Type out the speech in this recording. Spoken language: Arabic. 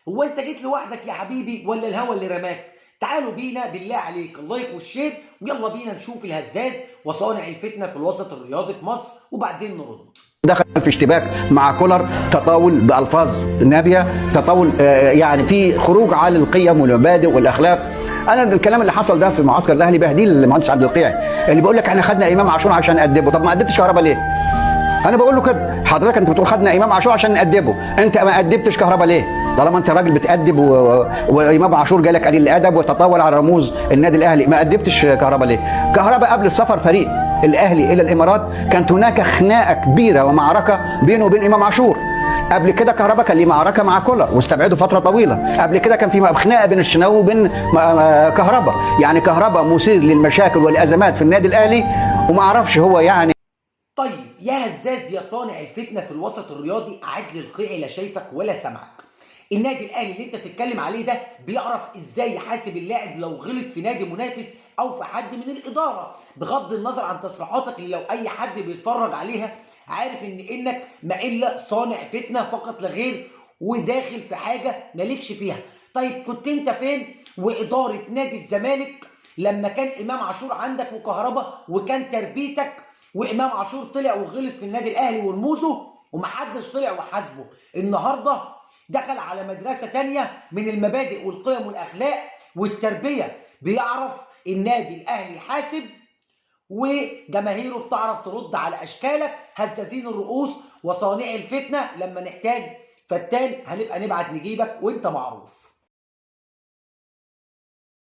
هو انت جيت لوحدك يا حبيبي ولا الهوا اللي رماك؟ تعالوا بينا بالله عليك اللايك والشير، ويلا بينا نشوف الهزاز وصانع الفتنه في الوسط الرياضي في مصر وبعدين نرد. دخل في اشتباك مع كولر، تطاول بألفاظ نابية، تطاول يعني في خروج عن القيم والمبادئ والأخلاق. انا الكلام اللي حصل ده في معسكر الاهلي بهديل المهندس عبد القيعي اللي بيقول لك احنا خدنا امام عاشور عشان نأدبه. طب ما أدبتش كهربا ليه؟ انا بقول له كده، حضرتك انت بتقول خدنا امام عاشور عشان نأدبه، انت ما أدبتش كهربا ليه؟ طالما انت راجل بتأدب وامام عاشور جالك قليل الادب وتطاول على رموز النادي الاهلي، ما أدبتش كهربا ليه؟ كهربا قبل السفر فريق الاهلي الى الامارات كانت هناك خناقه كبيره ومعركه بينه وبين امام عاشور. قبل كده كهربا كان ليه معركه مع كولر واستبعده فتره طويله. قبل كده كان في خناقه بين الشناوي وبين كهربا. يعني كهربا مثير للمشاكل والازمات في النادي الاهلي وما اعرفش هو يعني. طيب يا هزاز يا صانع الفتنه في الوسط الرياضي، عدل القيعي لا شايفك ولا سمعك. النادي الاهلي اللي انت بتتكلم عليه ده بيعرف ازاي يحاسب اللاعب لو غلط في نادي منافس او في حد من الاداره، بغض النظر عن تصريحاتك اللي لو اي حد بيتفرج عليها عارف انك ما الا صانع فتنه فقط لا غير، وداخل في حاجه مالكش فيها. طيب كنت انت فين واداره نادي الزمالك لما كان امام عاشور عندك وكهربا وكان تربيتك وامام عاشور طلع وغلط في النادي الاهلي ورموزه ومحدش طلع وحاسبه؟ النهارده دخل على مدرسة تانية من المبادئ والقيم والأخلاق والتربية، بيعرف النادي الأهلي يحاسب وجماهيره بتعرف ترد على أشكالك هزازين الرؤوس وصانعي الفتنة. لما نحتاج فتان هنبقى نبعت نجيبك وانت معروف.